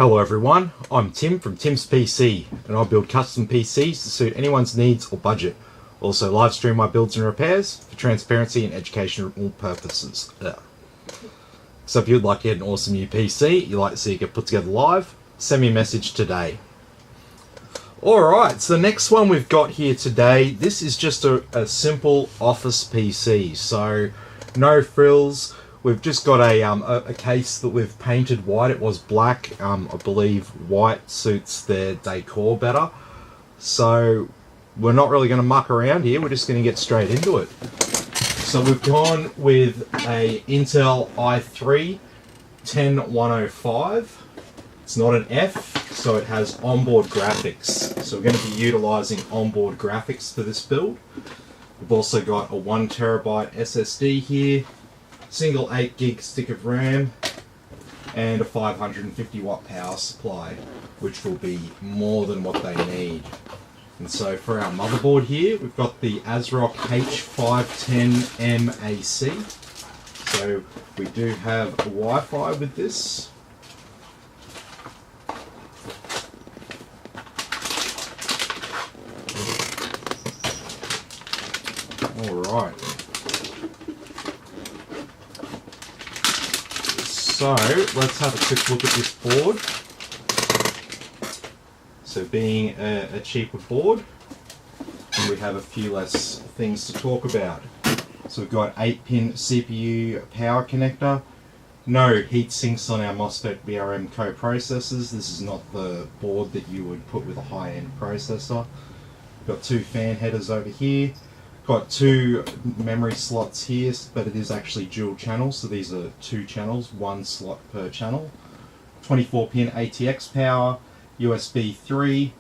Hello everyone, I'm Tim from Tim's PC and I build custom PCs to suit anyone's needs or budget. Also live stream my builds and repairs for transparency and educational purposes. So if you'd like to get an awesome new PC you'd like to see it get put together live, send me a message today. Alright, so the next one we've got here today, this is just a simple office PC, so no frills. We've just got a case that we've painted white. It was black. I believe white suits their decor better. So we're not really going to muck around here. We're just going to get straight into it. So we've gone with a Intel i3 10105. It's not an F, so it has onboard graphics. So we're going to be utilizing onboard graphics for this build. We've also got a 1 terabyte SSD here, single 8 gig stick of RAM, and a 550 watt power supply, which will be more than what they need. And so for our motherboard here, we've got the ASRock H510M AC. So we do have Wi-Fi with this. Alright. So let's have a quick look at this board. So being a cheaper board, we have a few less things to talk about. So we've got 8-pin CPU power connector, no heat sinks on our MOSFET VRM co-processors. This is not the board that you would put with a high-end processor. We've got 2 fan headers over here. Got 2 memory slots here, but it is actually dual channel, so these are 2 channels, 1 slot per channel. 24-pin ATX power, USB 3,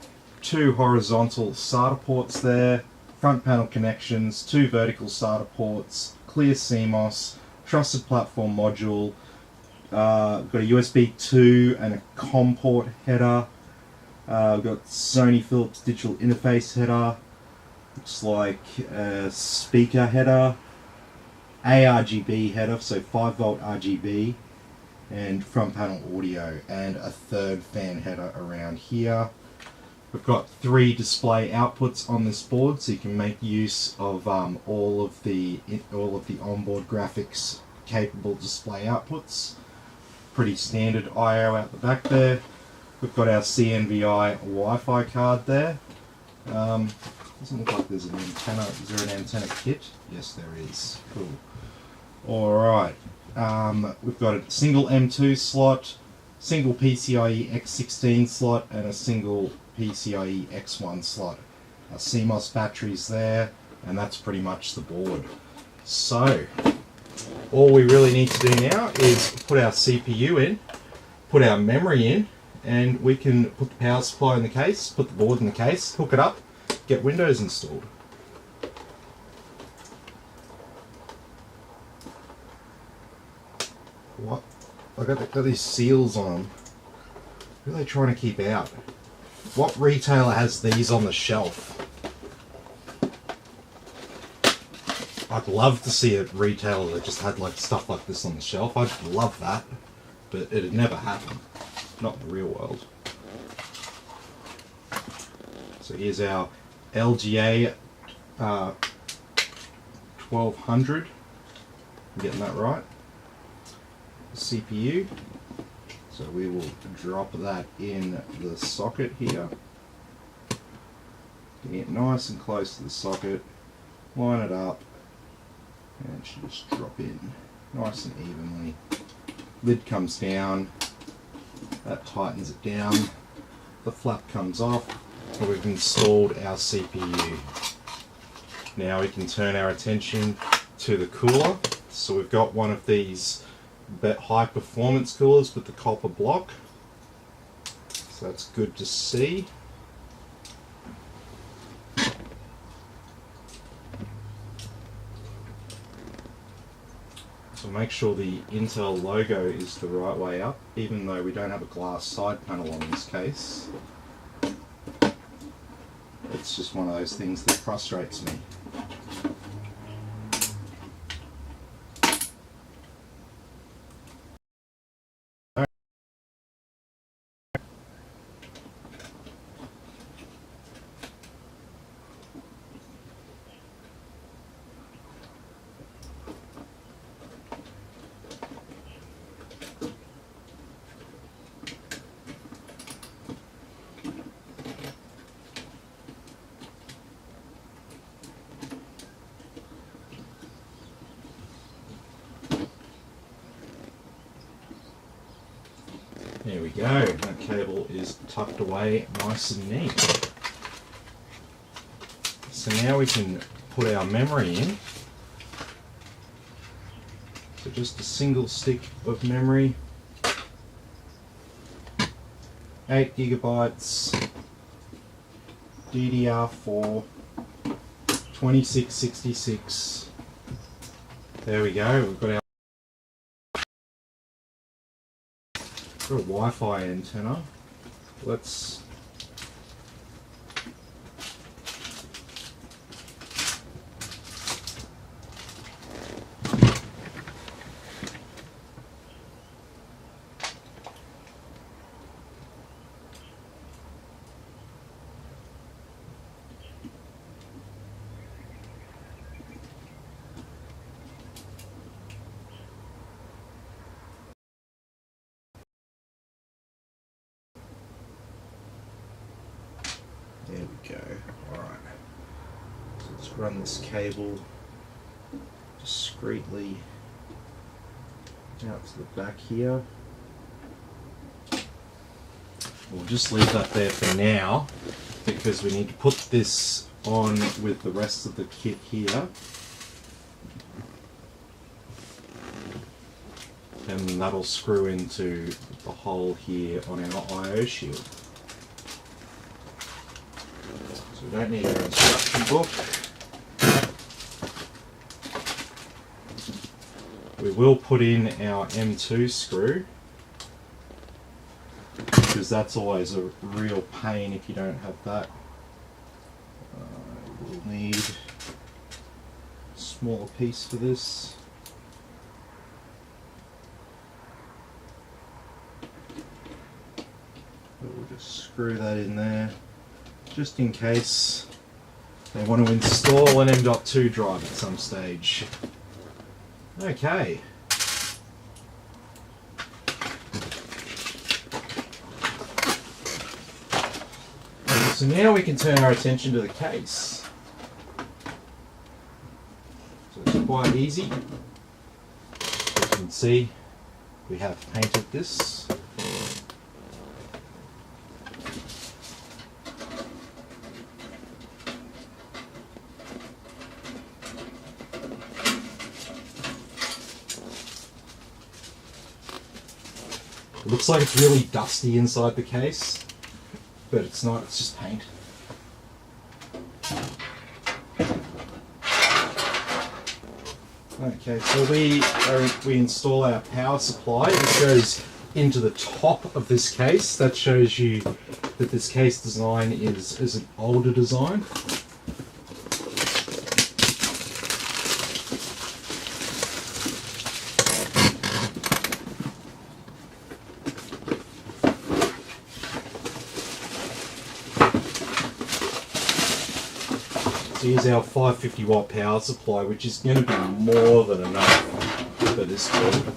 2 horizontal SATA ports there, front panel connections, 2 vertical SATA ports, clear CMOS, trusted platform module, got a USB 2 and a COM port header. We've got Sony Philips digital interface header. Looks like a speaker header, ARGB header, so 5 volt RGB, and front panel audio, and a 3rd fan header around here. We've got 3 display outputs on this board, so you can make use of all of the onboard graphics capable display outputs. Pretty standard I/O out the back there. We've got our CNVI Wi-Fi card there. Doesn't look like there's an antenna. Is there an antenna kit? Yes, there is. Cool. Alright. We've got a single M2 slot, single PCIe X16 slot, and a single PCIe X1 slot. Our CMOS batteries there, and that's pretty much the board. So, all we really need to do now is put our CPU in, put our memory in, and we can put the power supply in the case, put the board in the case, hook it up, get Windows installed. What? I got these seals on them. Who are they trying to keep out? What retailer has these on the shelf? I'd love to see a retailer that just had like stuff like this on the shelf. I'd love that, but it'd never happen. Not in the real world. So here's our LGA 1200, I'm getting that right, CPU, so we will drop that in the socket here, get it nice and close to the socket, line it up, and it should just drop in nice and evenly. Lid comes down, that tightens it down, the flap comes off. We've installed our CPU. Now we can turn our attention to the cooler. So we've got one of these high performance coolers with the copper block. So that's good to see. So make sure the Intel logo is the right way up, even though we don't have a glass side panel on this case. It's just one of those things that frustrates me. There we go, that cable is tucked away nice and neat. So now we can put our memory in. So just a single stick of memory, 8 gigabytes, DDR4, 2666. There we go, we've got our Wi-Fi antenna. Let's there we go. Alright. So let's run this cable discreetly out to the back here. We'll just leave that there for now because we need to put this on with the rest of the kit here. And that'll screw into the hole here on our I/O shield. So we don't need our instruction book. We will put in our M2 screw because that's always a real pain if you don't have that. We'll need a smaller piece for this. We'll just screw that in there just in case they want to install an M.2 drive at some stage. Okay. So now we can turn our attention to the case. So it's quite easy. As you can see, we have painted this. It looks like it's really dusty inside the case, but it's not, it's just paint. Okay, so we install our power supply. It goes into the top of this case. That shows you that this case design is an older design. Here's our 550 watt power supply, which is going to be more than enough for this build.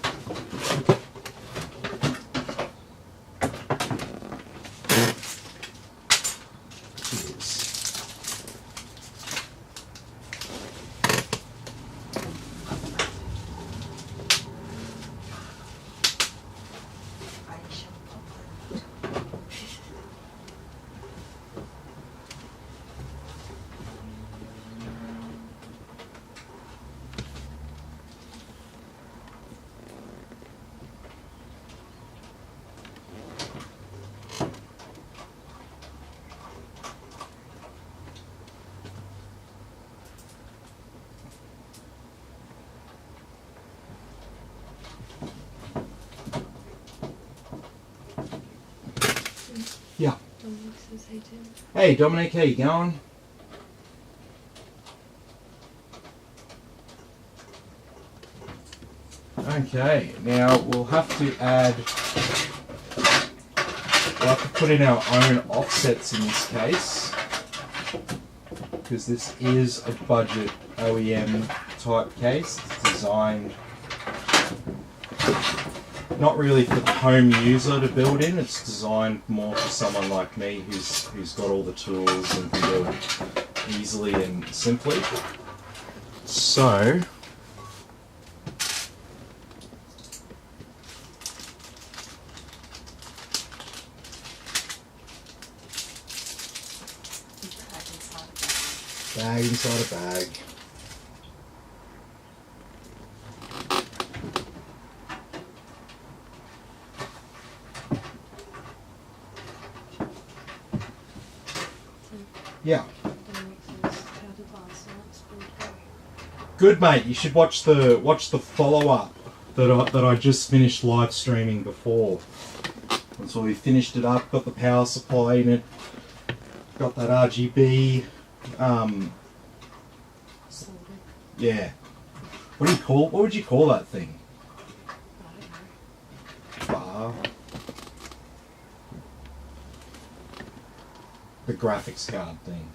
Yeah. Dominic says hey Tim. Hey Dominic, how you going? Okay, now we'll have to put in our own offsets in this case, because this is a budget OEM type case. It's designed not really for the home user to build in, it's designed more for someone like me who's got all the tools and can do it easily and simply. So Bag inside a bag. Yeah. Good, mate. You should watch the follow up that I just finished live streaming before. And so we finished it up. Got the power supply in it. Got that RGB. Yeah. What would you call that thing? Bar. The graphics card thing.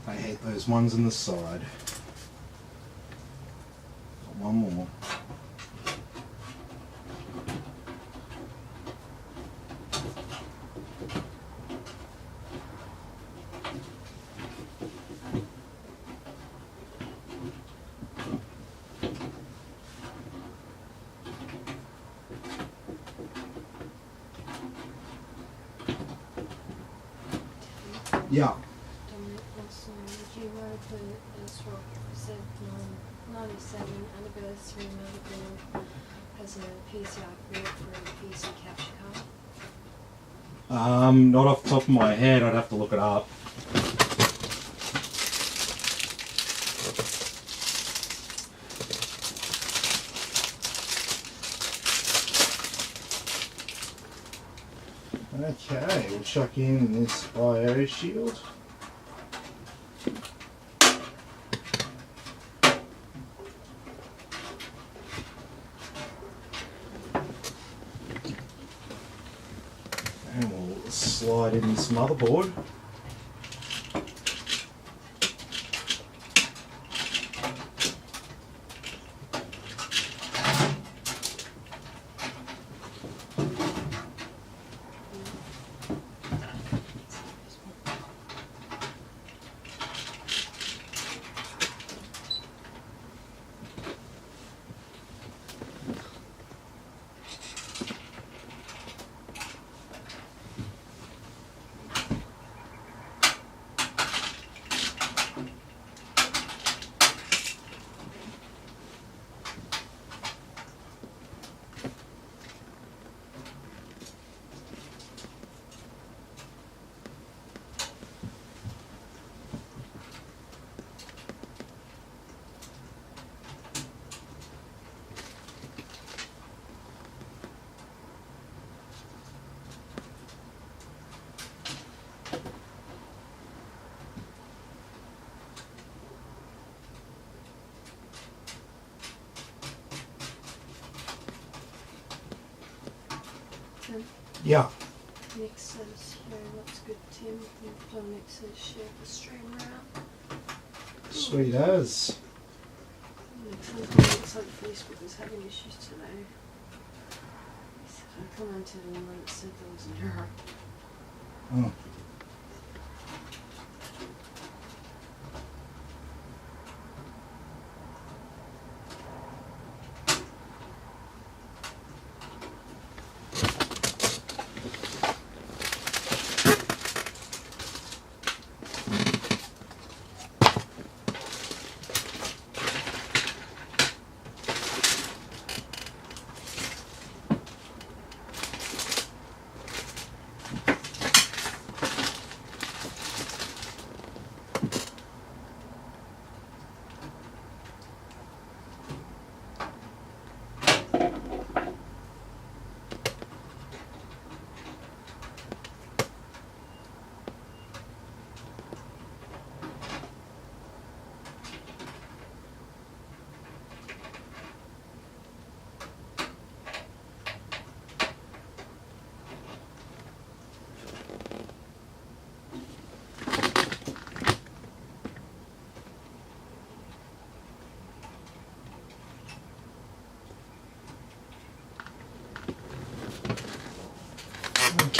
I hate those ones on the side. Got one more. Yeah. Anniversary motherboard has a PCI port for a PC capture card? Not off the top of my head. I'd have to look it up. Okay, we'll chuck in this IO shield. And we'll slide in this motherboard. Yeah. Nick says, "Hey, what's good, Tim?" Nick says, "Share the stream around." Sweet as. Nick says, "It looks like Facebook is having issues today." He said, "I commented and then it said there was an error." Oh.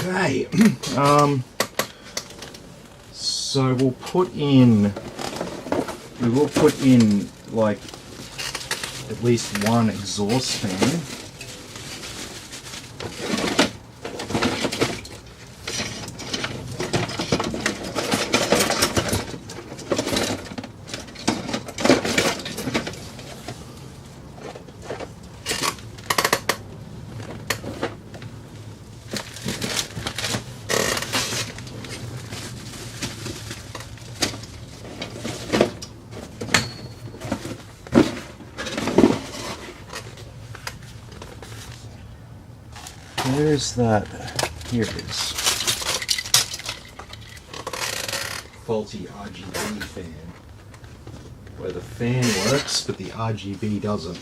Okay. So we will put in like at least one exhaust fan. Where is that? Here it is. Faulty RGB fan. Where the fan works, but the RGB doesn't.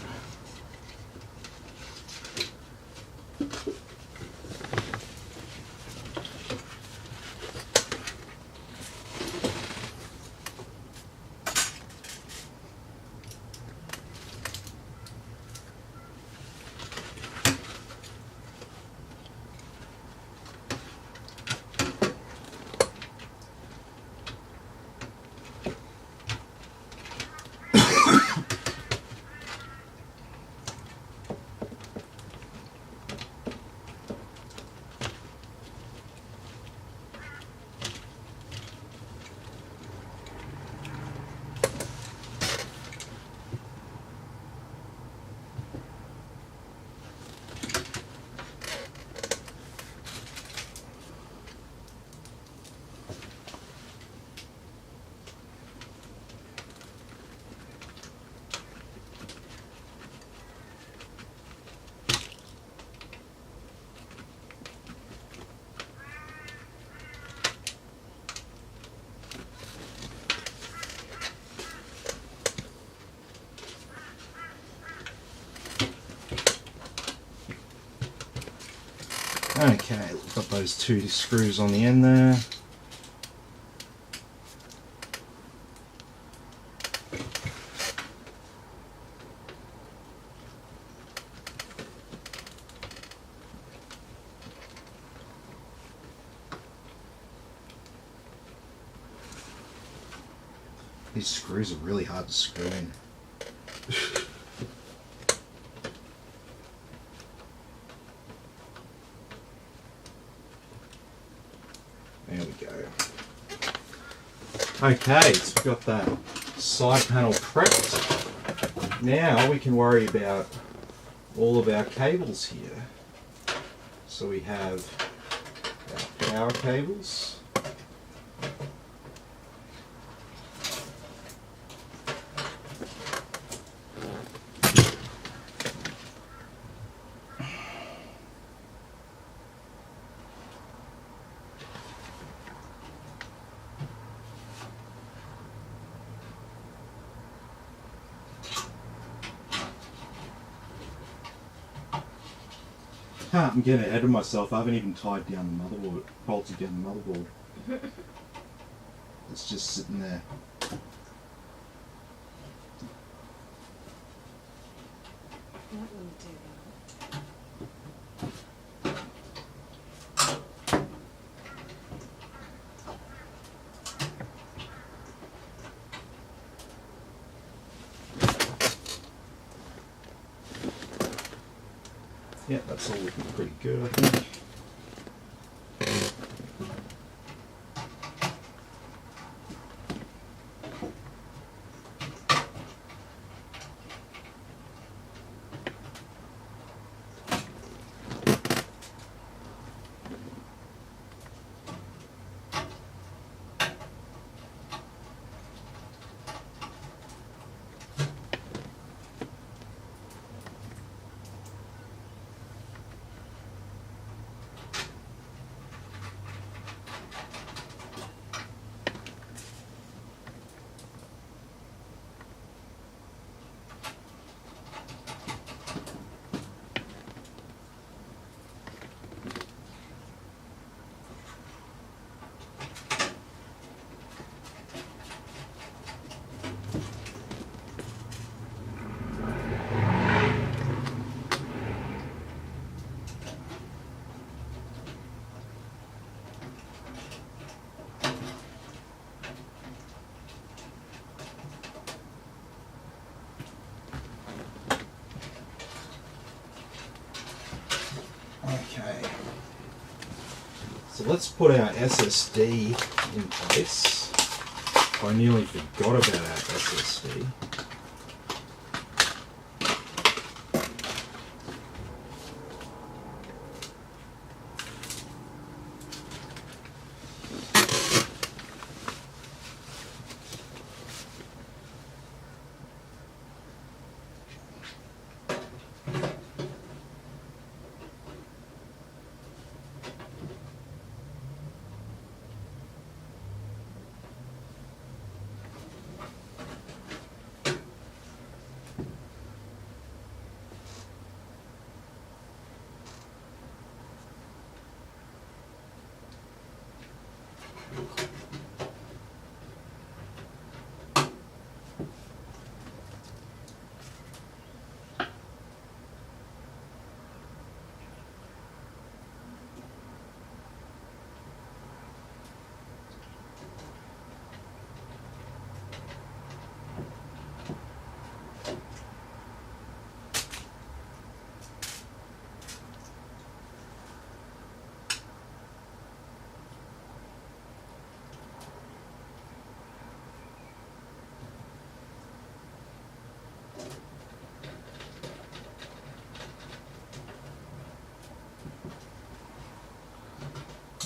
Okay, we've got those two screws on the end there. These screws are really hard to screw in. There we go. Okay, so we've got that side panel prepped. Now we can worry about all of our cables here. So we have our power cables. I'm getting ahead of myself. I haven't even tied down the motherboard, bolted down the motherboard. It's just sitting there. That wouldn't do Yeah, that's all looking pretty good, I think. let's put our SSD in place. I nearly forgot about our SSD.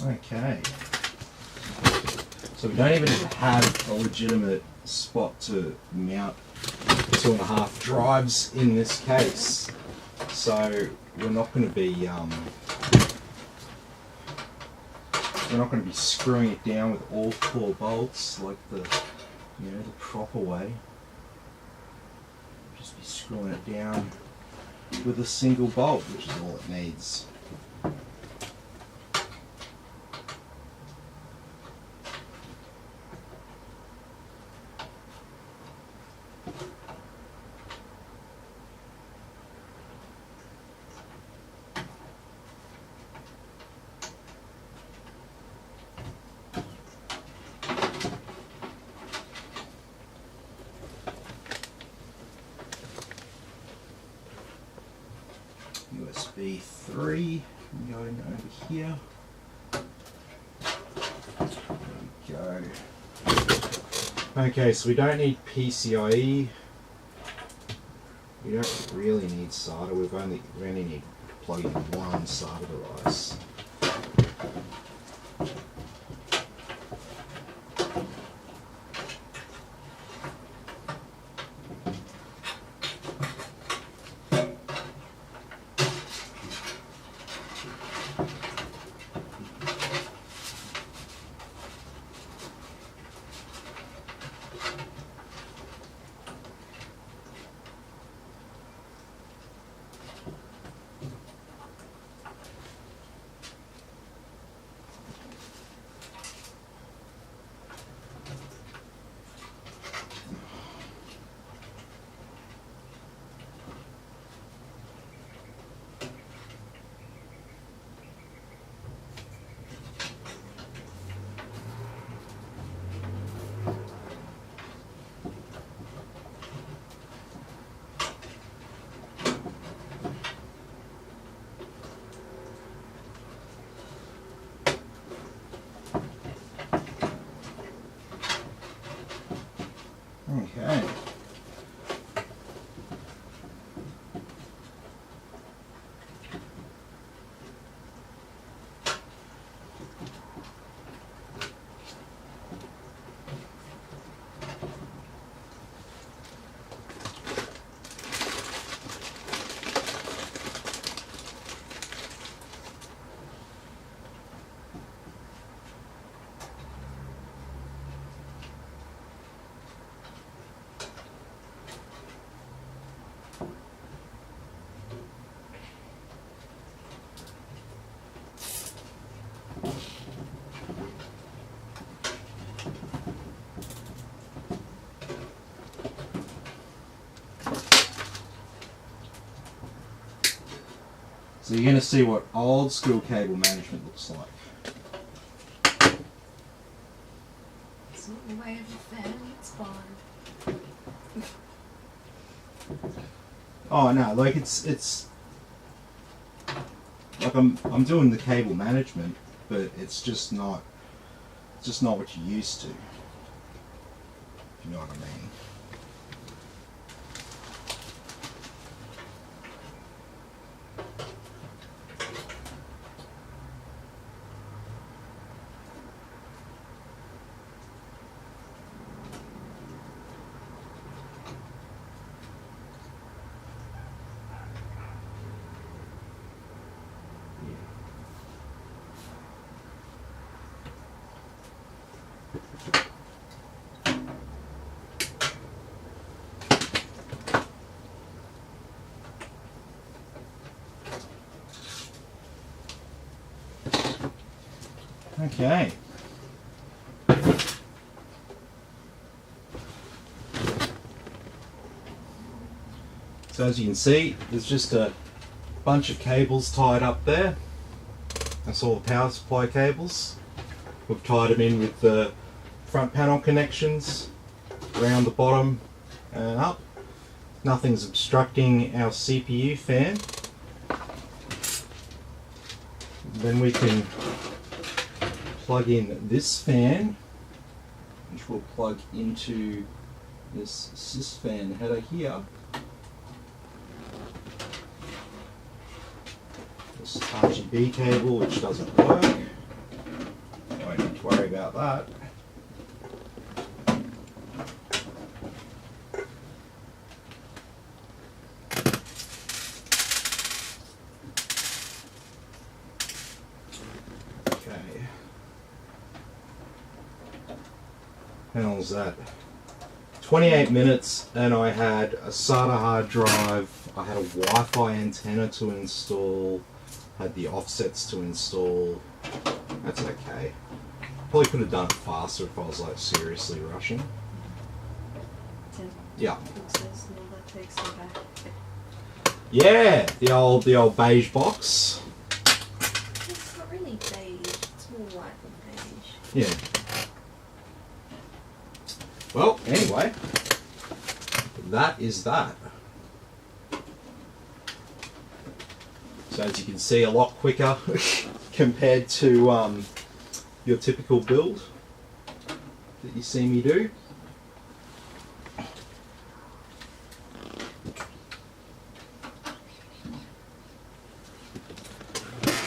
Okay. So we don't even have a legitimate spot to mount 2.5 drives in this case. So we're not going to be screwing it down with all 4 bolts like the the proper way. Just be screwing it down with a single bolt, which is all it needs. USB 3 going over here. There we go. Okay, so we don't need PCIe. We don't really need SATA. We only need to plug in one SATA device. Okay. So you're going to see what old school cable management looks like. It's not the way of the fan, it's fine. Oh no, like it's like I'm doing the cable management, but it's just not what you're used to. If you know what I mean. Okay. So as you can see, there's just a bunch of cables tied up there. That's all the power supply cables. We've tied them in with the front panel connections around the bottom and up. Nothing's obstructing our CPU fan. Then we can plug in this fan, which will plug into this sys fan header here. This RGB cable, which doesn't work. Don't need to worry about that. How long was that? 28 minutes, and I had a SATA hard drive, I had a Wi-Fi antenna to install, had the offsets to install. That's okay. Probably could have done it faster if I was like seriously rushing. Yeah. Yeah, the old beige box. It's not really beige, it's more white than beige. Yeah. Well, anyway, that is that. So as you can see, a lot quicker compared to your typical build that you see me do.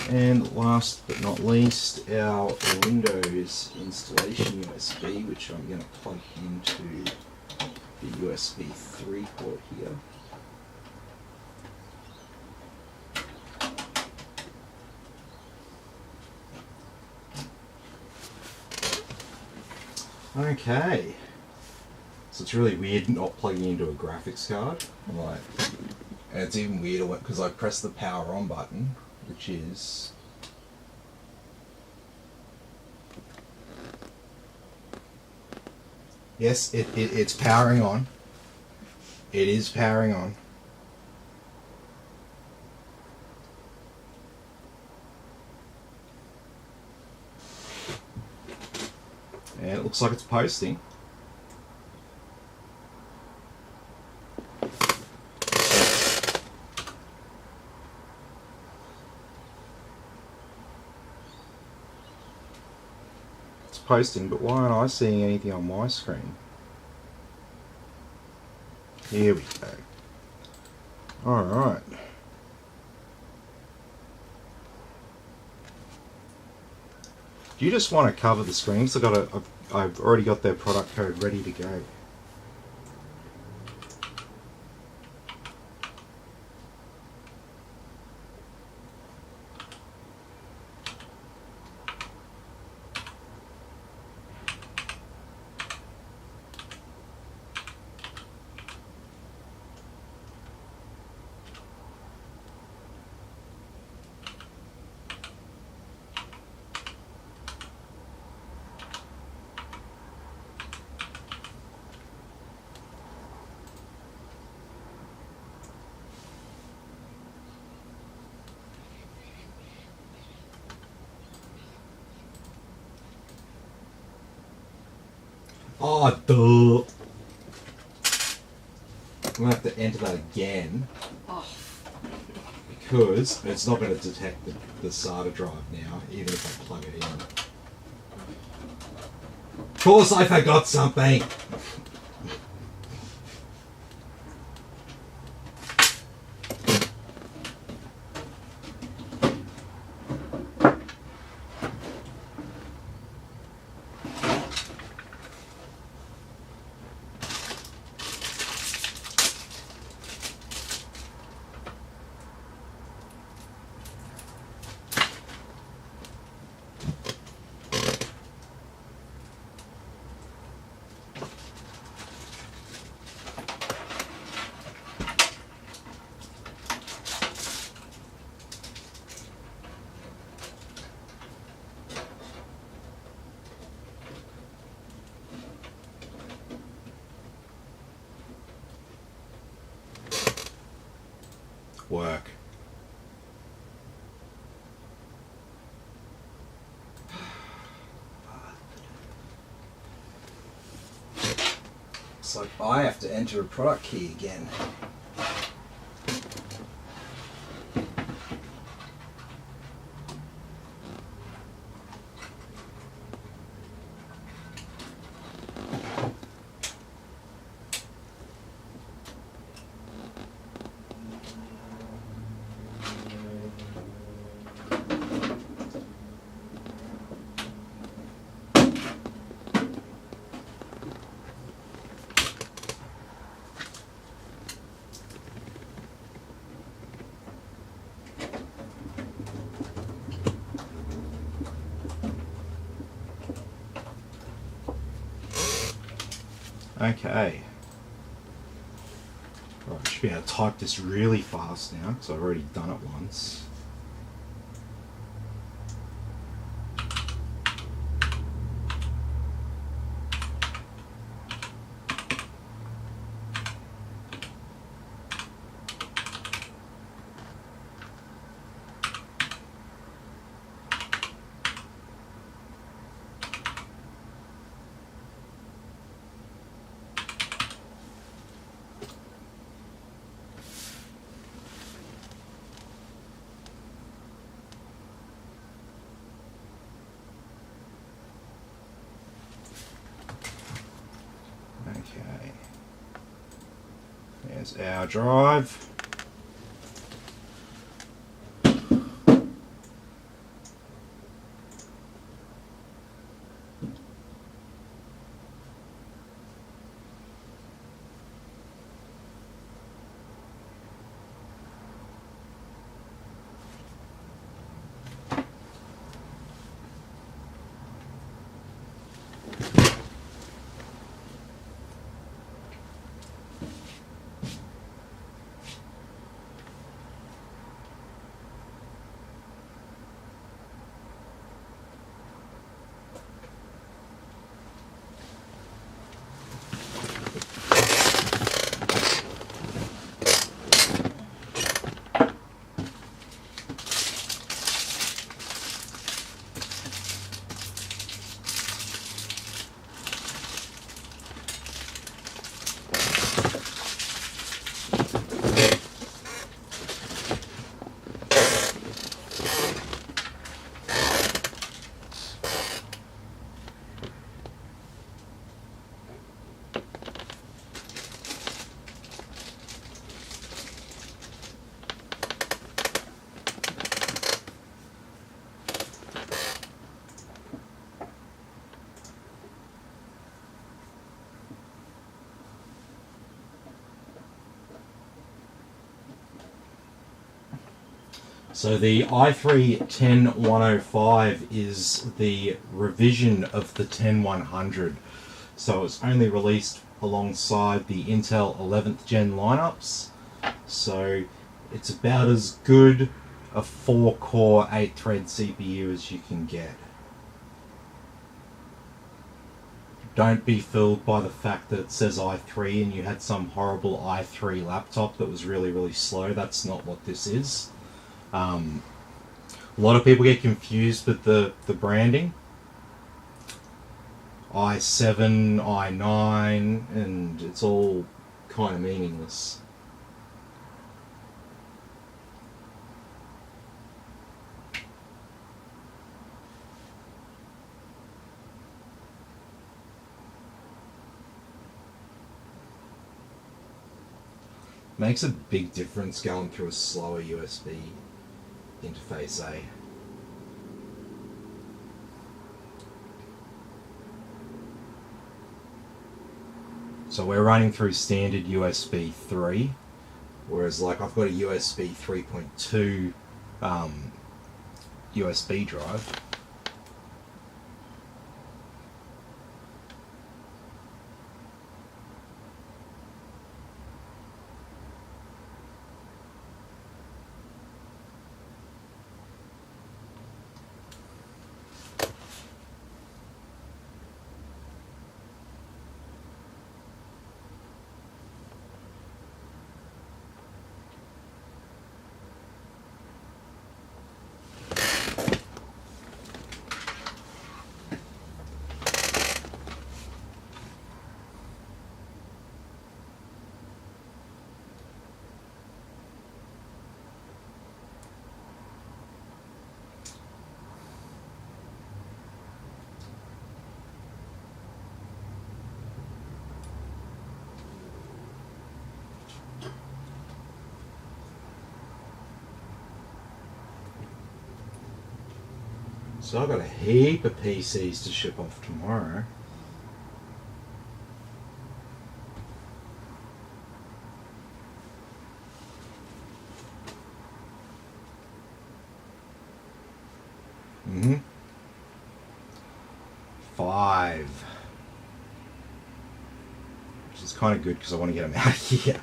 And last but not least, our Windows installation USB, which I'm going to plug into the USB 3 port here. Okay, so it's really weird not plugging into a graphics card. And it's even weirder because I press the power on button, which is yes, it's powering on. It is powering on. And it looks like it's posting. It's posting, but why aren't I seeing anything on my screen? Here we go. Alright. Do you just want to cover the screens? I've already got their product code ready to go. Oh, duh. I'm going to have to enter that again. Oh. because it's not going to detect the SATA drive now, even if I plug it in. Of course I forgot something! Work. It's like I have to enter a product key again. Okay. Right, I should be able to type this really fast now because I've already done it once. Okay. There's our drive. So the i3-10105 is the revision of the 10100. So it's only released alongside the Intel 11th gen lineups. So it's about as good a 4-core 8-thread CPU as you can get. Don't be fooled by the fact that it says i3 and you had some horrible i3 laptop that was really, really slow. That's not what this is. A lot of people get confused with the branding. i7, i9, and it's all kind of meaningless. Makes a big difference going through a slower USB interface, eh? So we're running through standard USB 3, whereas like I've got a USB 3.2 USB drive. So I've got a heap of PCs to ship off tomorrow. Mm-hmm. 5. Which is kind of good because I want to get them out of here.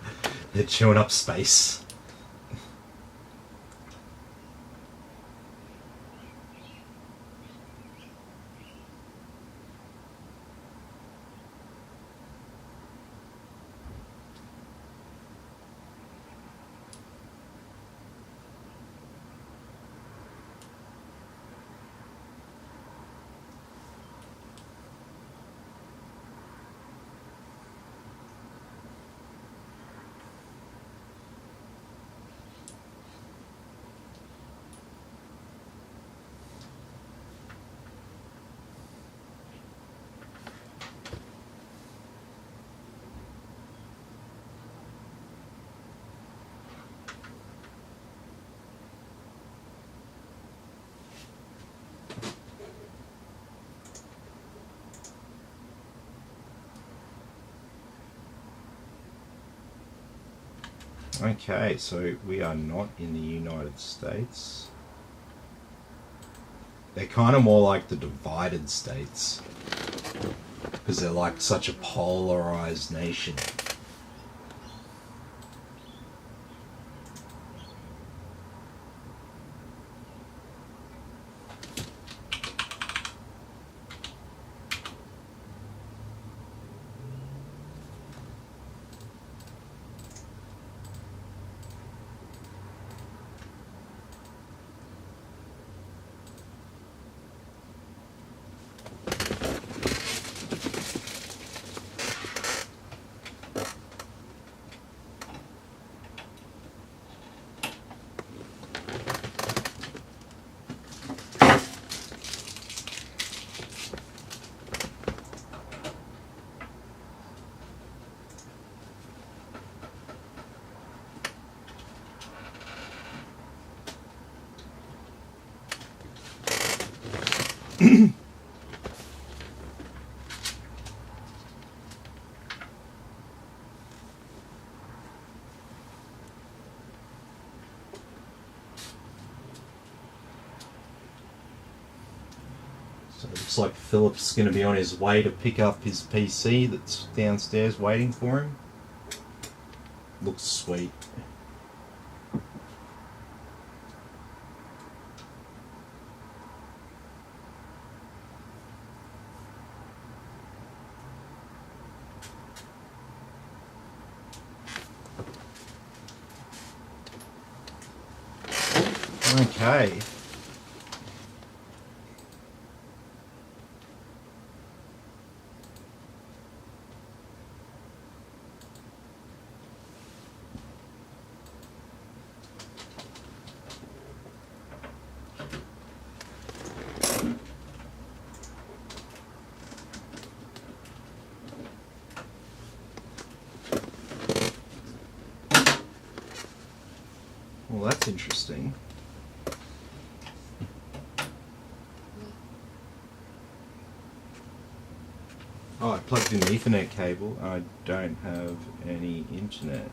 They're chewing up space. Okay, so we are not in the United States. They're kind of more like the divided states because they're like such a polarized nation. So it looks like Philip's going to be on his way to pick up his PC that's downstairs waiting for him. Looks sweet. Okay. Well, that's interesting. Oh, I plugged in the Ethernet cable. I don't have any internet.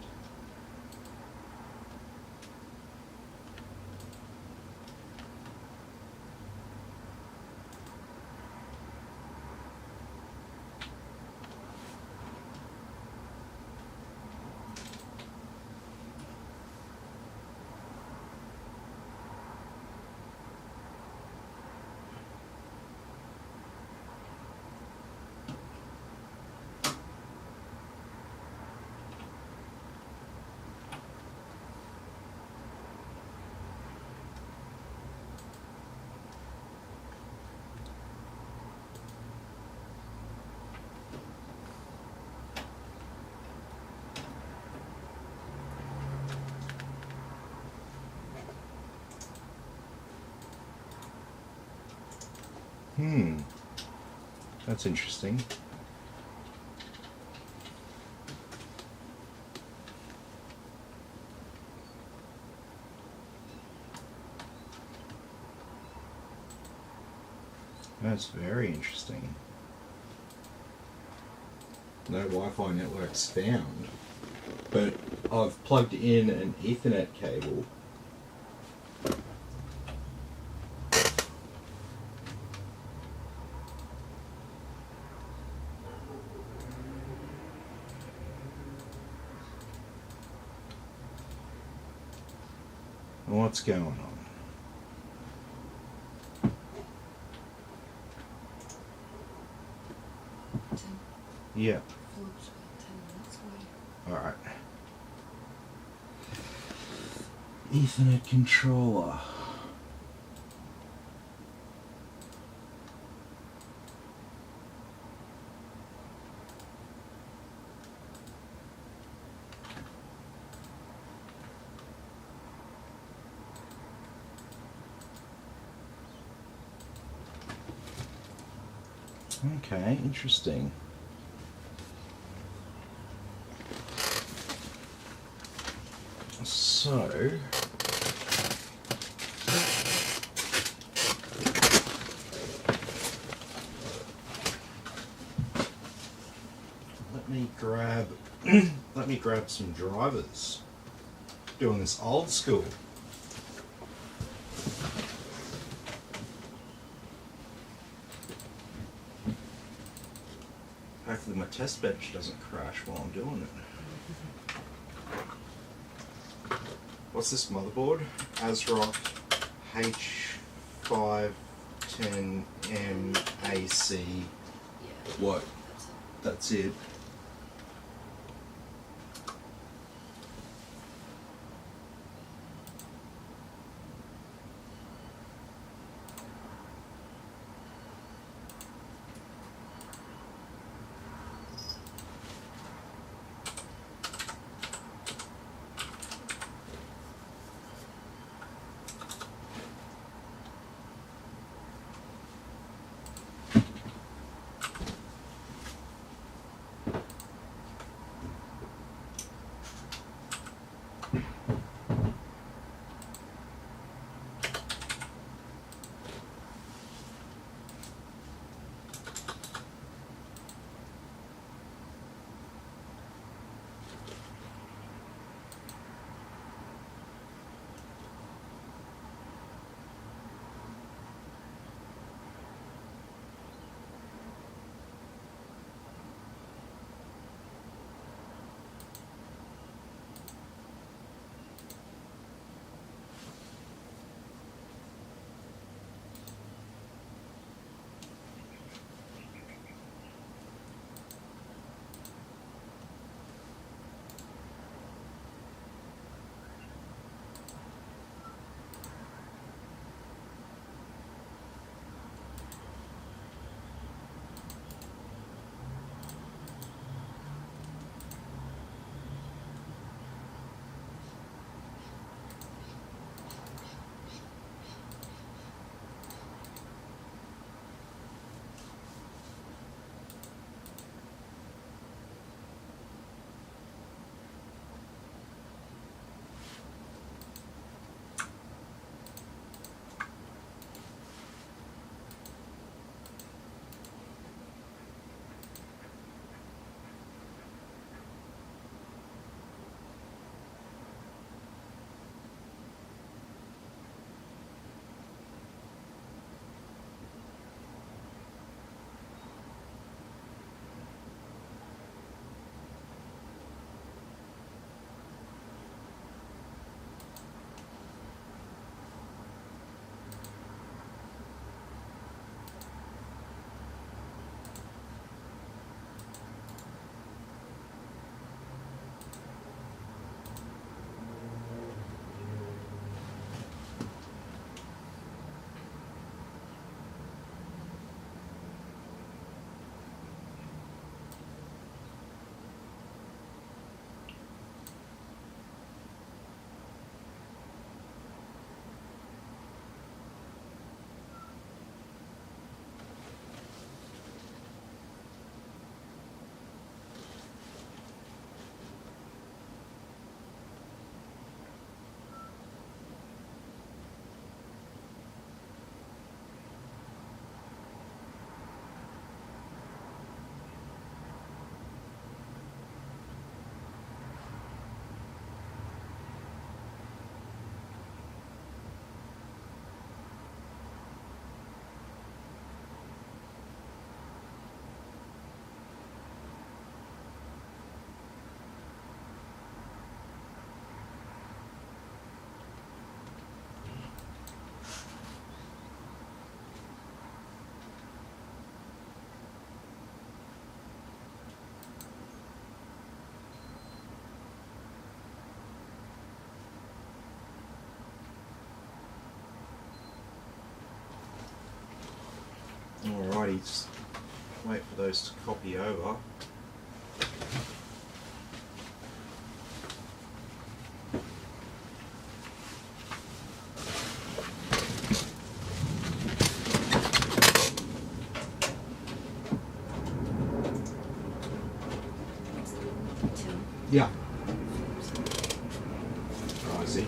That's interesting. That's very interesting. No Wi-Fi networks found, but I've plugged in an Ethernet cable. What's going on? Yeah. Float's about 10 minutes away. Alright. Ethernet controller. Okay, interesting. So, let me grab some drivers. Doing this old school. Hopefully my test bench doesn't crash while I'm doing it. What's this motherboard? ASRock H510MAC. Yeah. What? That's it. That's it. Alrighty, just wait for those to copy over. Yeah. Oh, I see.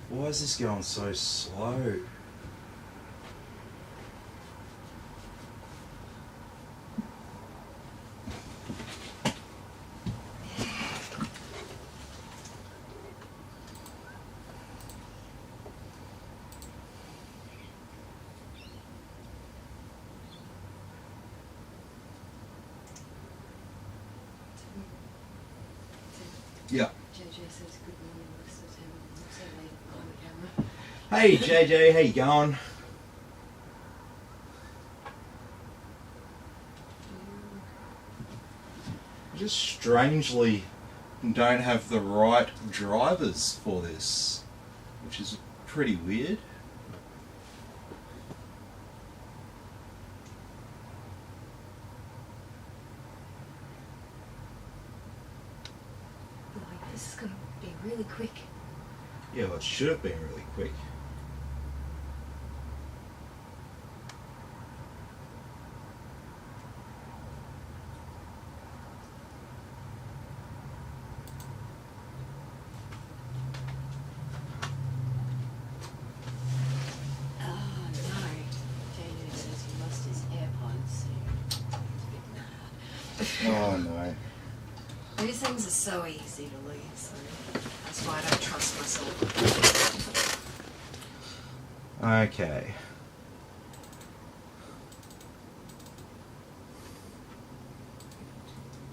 Why is this going so slow? Yeah. JJ says good morning. Looks so late behind the camera. Hey JJ, how you going? Just strangely don't have the right drivers for this, which is pretty weird. Like, this is going to be really quick. Yeah, well, it should have been really quick. Oh no. JJ says he lost his AirPods. So it's a bit mad. Oh no. These things are so easy to lose, so that's why I don't trust myself. Okay.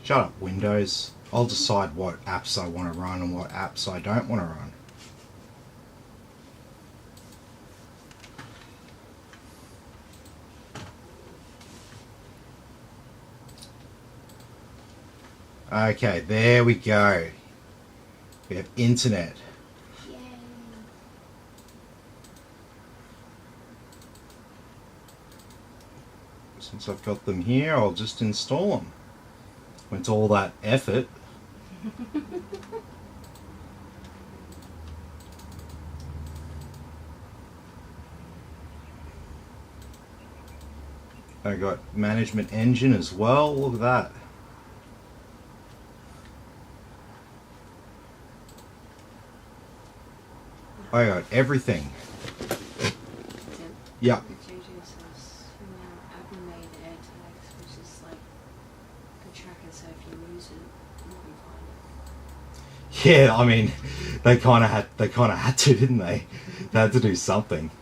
Shut up, Windows. I'll decide what apps I want to run and what apps I don't want to run. Okay, there we go. We have internet. Yay. Since I've got them here, I'll just install them. Went to all that effort. I got management engine as well. Look at that. I got everything. Yeah. The JJ says, Apple made AirTags, which is like a tracker, so if you lose it, you can find it. Yeah, I mean, they kind of had to, didn't they? They had to do something.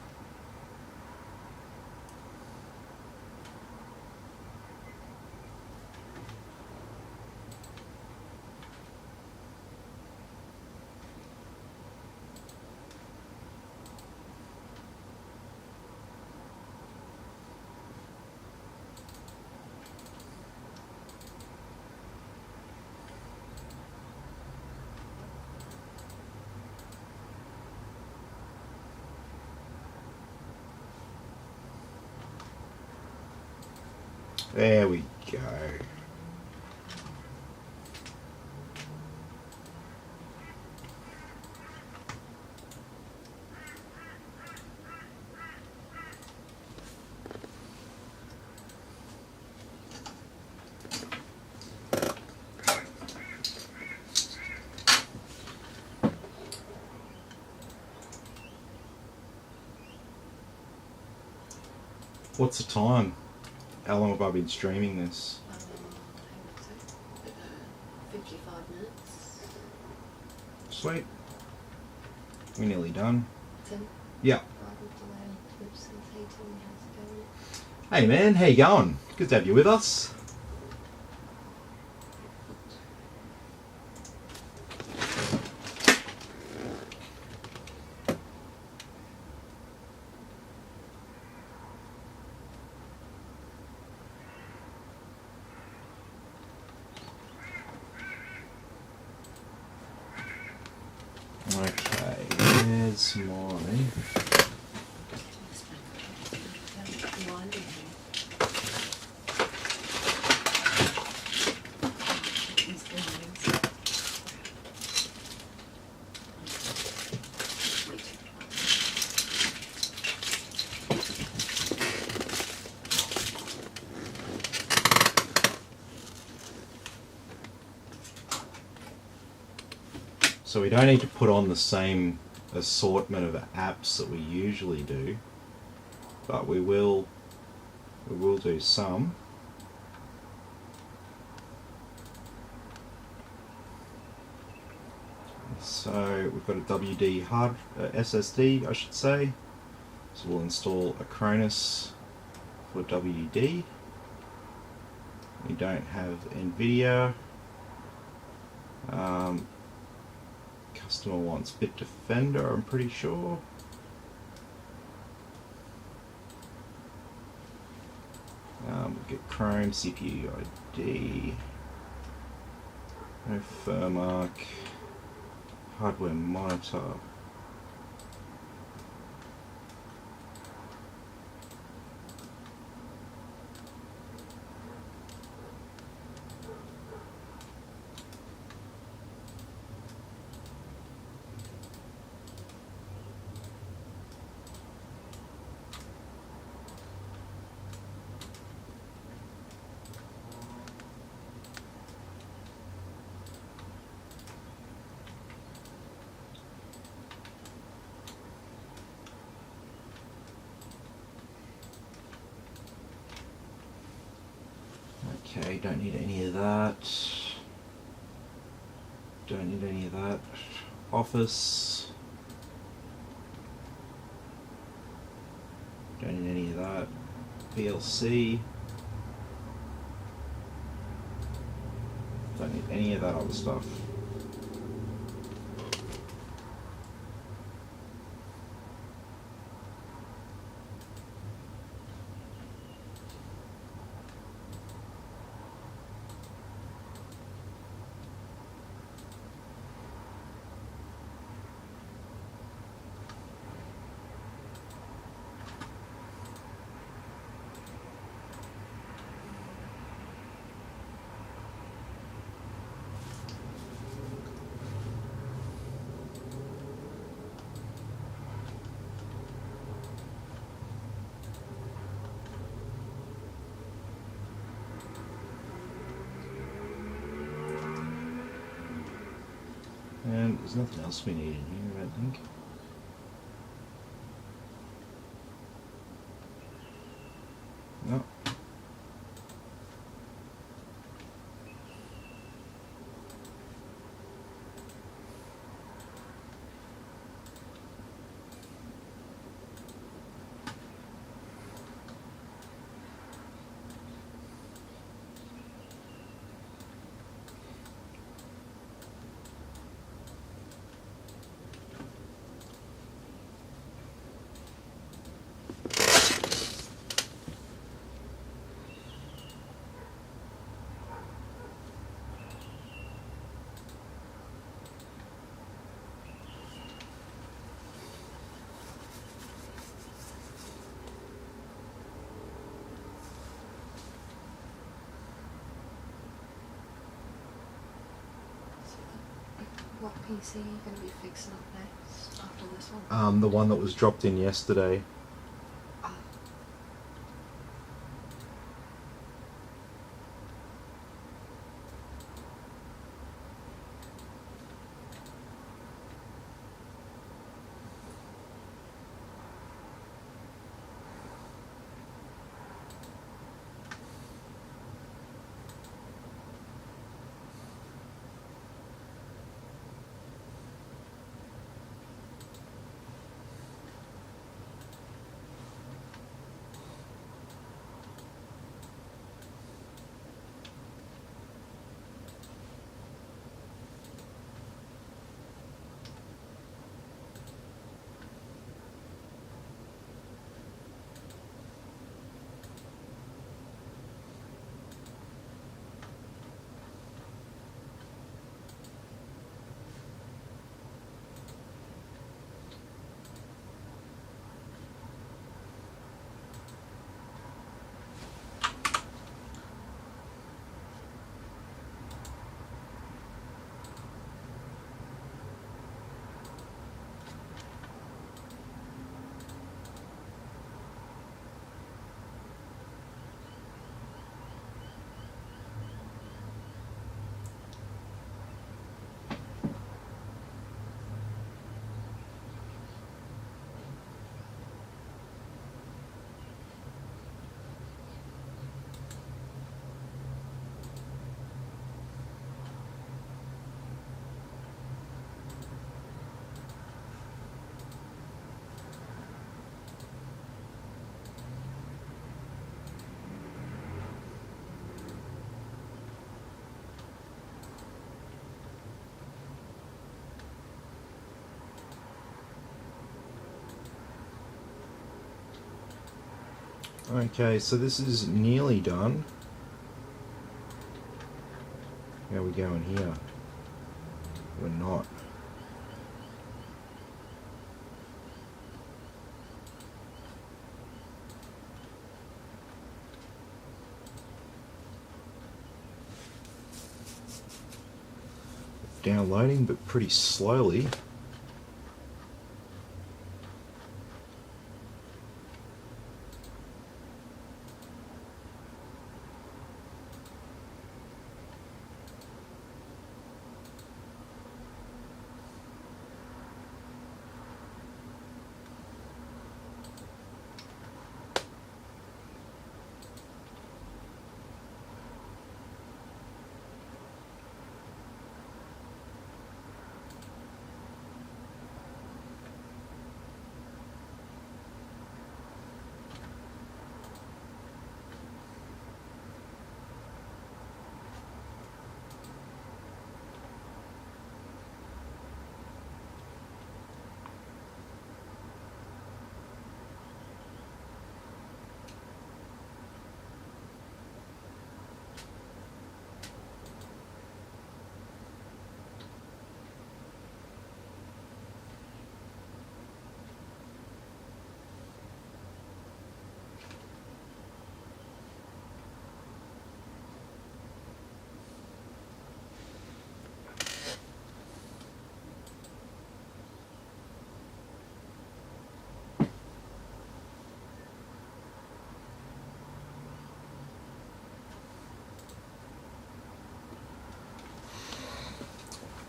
There we go. What's the time? How long have I been streaming this? 55 minutes. Sweet. We're nearly done. 10. Yeah. Twitch says, hey Tim, how's it going? Hey man, how you going? Good to have you with us. Okay, there's my... So we don't need to put on the same assortment of apps that we usually do, but we will do some. So we've got a WD hard SSD, I should say. So we'll install Acronis for WD. We don't have NVIDIA. Customer wants Bitdefender, I'm pretty sure. We'll get Chrome, CPU ID, no Firmark, hardware monitor. Okay, don't need any of that. Don't need any of that. Office. Don't need any of that. VLC. Don't need any of that other stuff. There's nothing else we need in here, I don't think. No. What PC are you going to be fixing up next after this one? The one that was dropped in yesterday. Ah. Okay, so this is nearly done. How we going here? We're not. Downloading, but pretty slowly.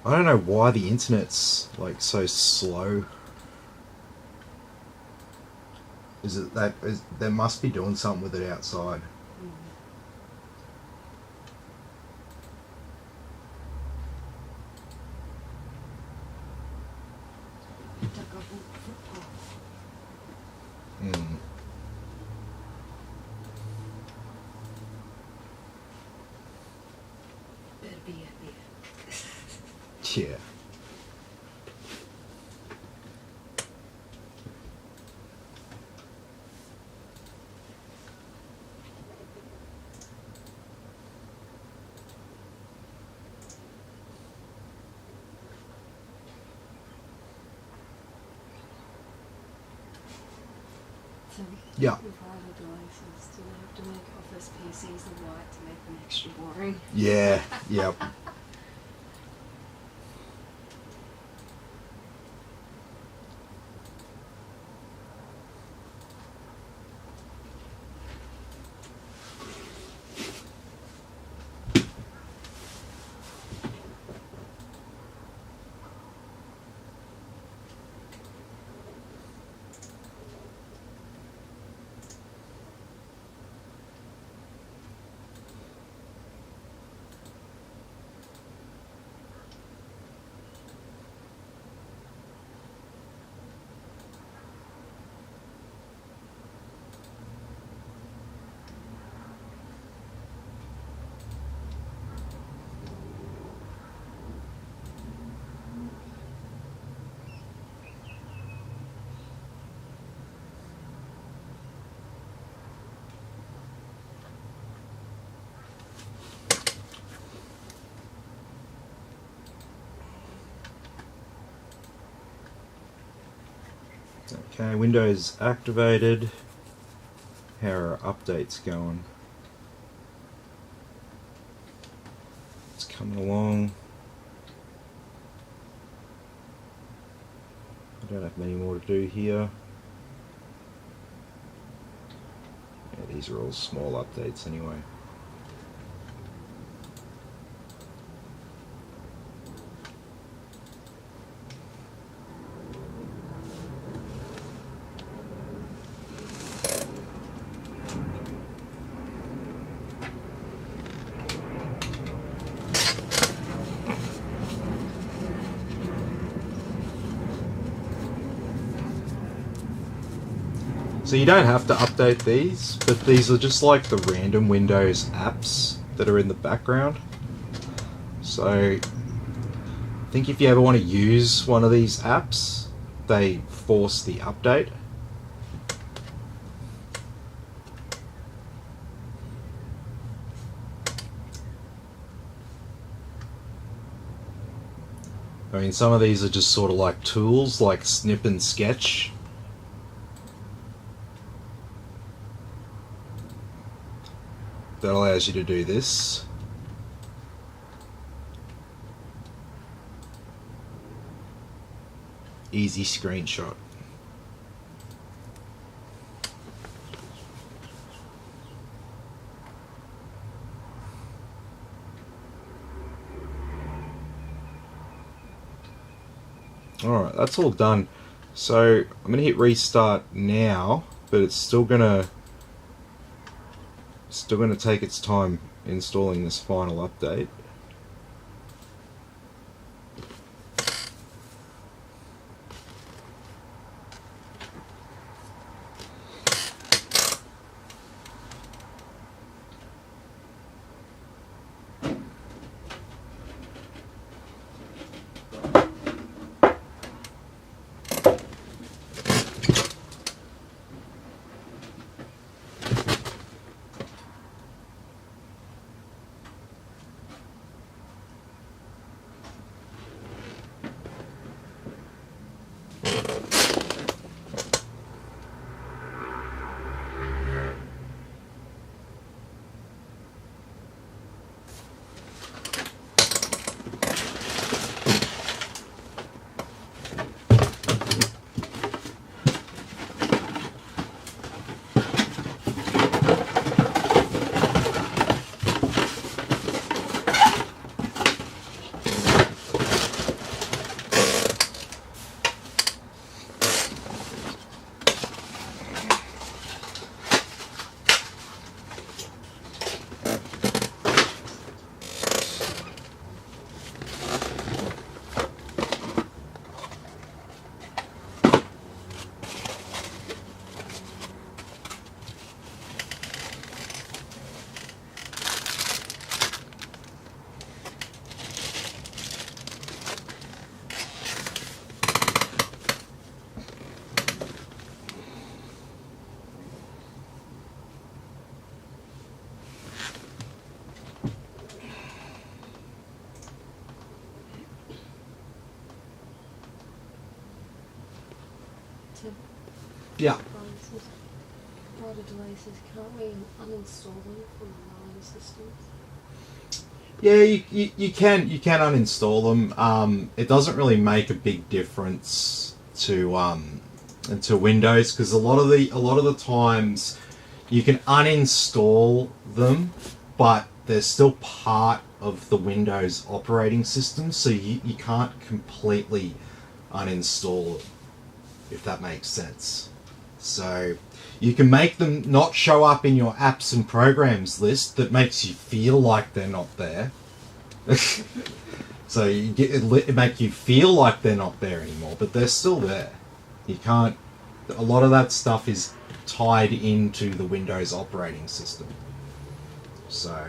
I don't know why the internet's like so slow. Is it that they must be doing something with it outside? Dug up all the footpath. Mm. Better be happy. Yeah. So, Yeah. with wider devices, do they have to make Office PCs of white to make them extra boring? Yeah. Yep. Okay, Windows activated. How are updates going? It's coming along. I don't have many more to do here. Yeah, these are all small updates anyway. So you don't have to update these, but these are just like the random Windows apps that are in the background. So I think if you ever want to use one of these apps, they force the update. I mean, some of these are just sort of like tools, like Snip and Sketch. That allows you to do this. Easy screenshot. Alright, that's all done. So I'm going to hit restart now, but it's still going to take its time installing this final update. to Yeah. devices, broader devices, can't we uninstall them from our systems? Yeah, you can uninstall them. It doesn't really make a big difference to Windows, because a lot of the times you can uninstall them, but they're still part of the Windows operating system, so you can't completely uninstall them, if that makes sense. So you can make them not show up in your apps and programs list that makes you feel like they're not there. So it make you feel like they're not there anymore, but they're still there. You can't. A lot of that stuff is tied into the Windows operating system. So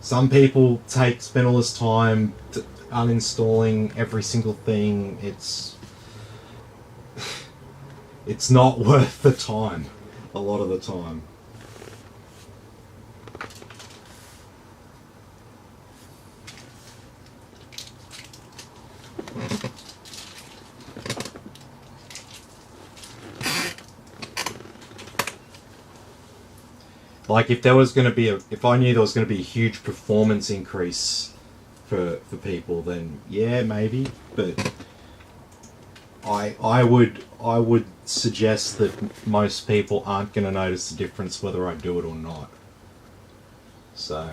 some people spend all this time uninstalling every single thing. It's not worth the time a lot of the time. Like if there was going to be if I knew there was going to be a huge performance increase for people, then yeah, maybe. But I would suggest that most people aren't going to notice the difference whether I do it or not. So.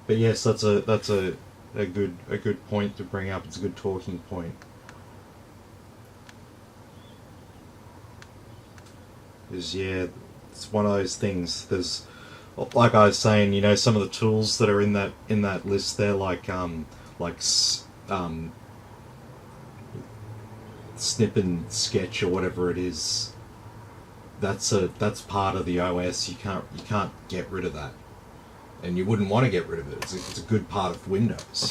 But yes, that's a good point to bring up. It's a good talking point. Is yeah, it's one of those things. There's, like I was saying, you know, some of the tools that are in that list there, like snip and sketch or whatever it is. That's part of the OS. You can't get rid of that, and you wouldn't want to get rid of it. It's a good part of Windows.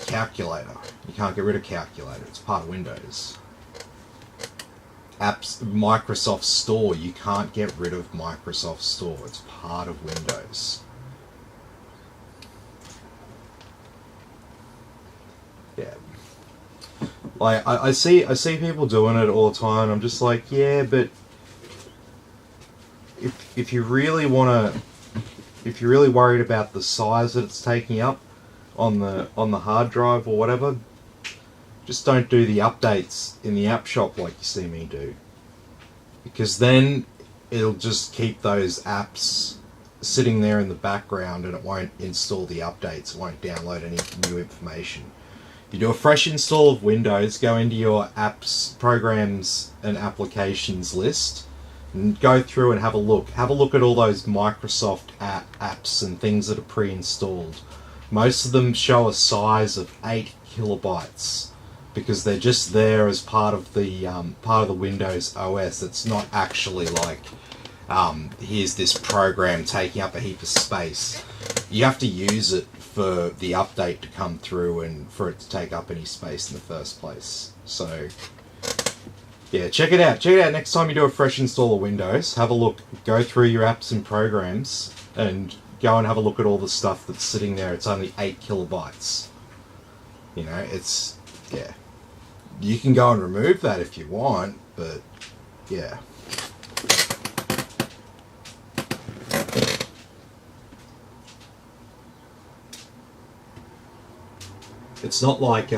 Calculator. You can't get rid of Calculator. It's part of Windows. Apps, Microsoft Store, you can't get rid of Microsoft Store. It's part of Windows. Yeah. Like I see people doing it all the time. I'm just like, yeah, but if you really worried about the size that it's taking up on the hard drive or whatever, just don't do the updates in the app shop like you see me do, because then it'll just keep those apps sitting there in the background and it won't install the updates, it won't download any new information. If you do a fresh install of Windows, go into your apps, programs and applications list and go through and have a look. Have a look at all those Microsoft apps and things that are pre-installed. Most of them show a size of 8 kilobytes. Because they're just there as part of the Windows OS. It's not actually like here's this program taking up a heap of space. You have to use it for the update to come through and for it to take up any space in the first place. So yeah, check it out. Check it out next time you do a fresh install of Windows. Have a look. Go through your apps and programs and go and have a look at all the stuff that's sitting there. It's only 8 kilobytes. You know, it's yeah. You can go and remove that if you want, but yeah. It's not like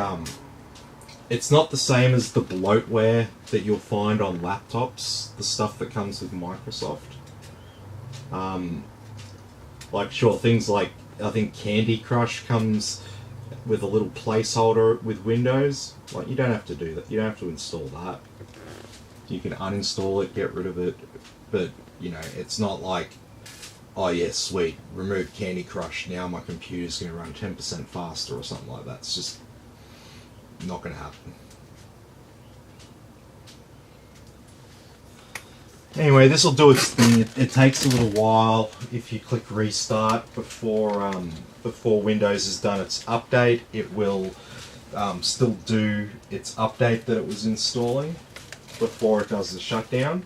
it's not the same as the bloatware that you'll find on laptops, the stuff that comes with Microsoft. Like sure, things like I think Candy Crush comes with a little placeholder with Windows. Like you don't have to do that. You don't have to install that. You can uninstall it, get rid of it, but you know it's not like, oh yeah, sweet, remove Candy Crush. Now my computer's going to run 10% faster or something like that. It's just not going to happen. Anyway, this will do its thing. It takes a little while if you click restart before Windows has done its update. It will still do its update that it was installing before it does the shutdown.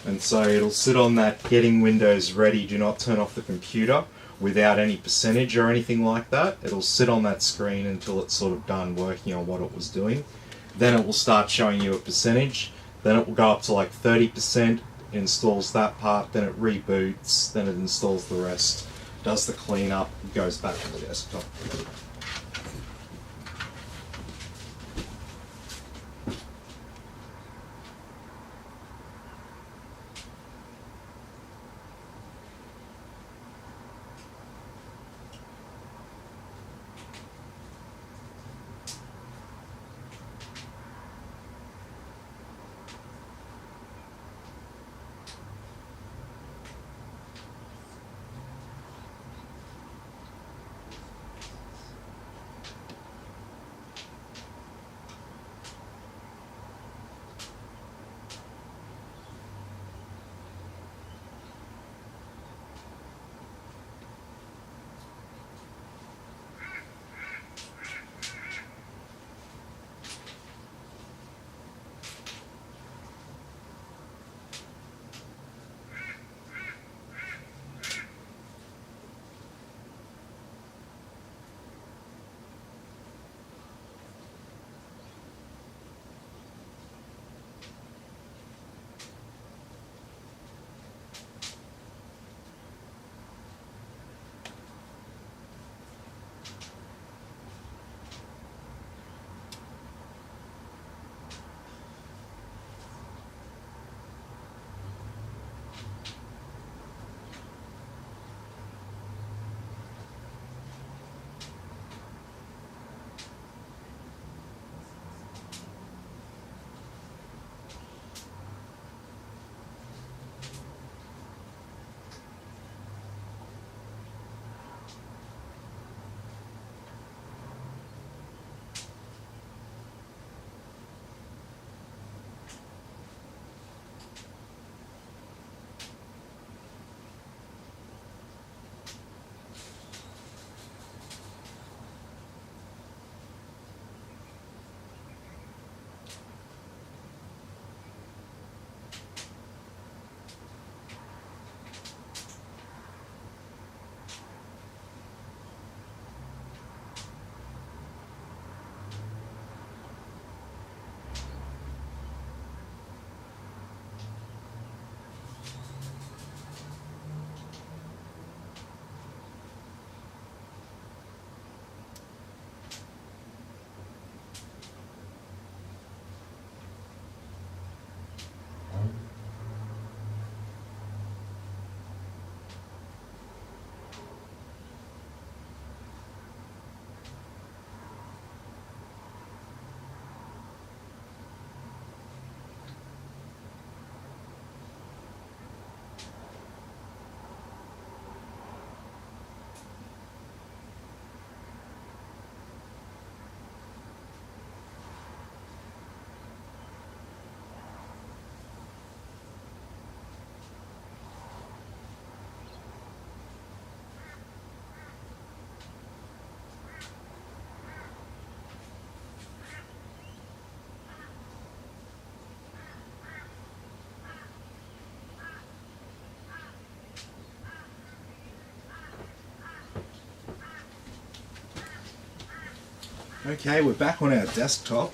And so it'll sit on that getting Windows ready, do not turn off the computer, without any percentage or anything like that. It'll sit on that screen until it's sort of done working on what it was doing. Then it will start showing you a percentage. Then it will go up to like 30%, installs that part, then it reboots, then it installs the rest, does the cleanup, goes back to the desktop. Okay, we're back on our desktop.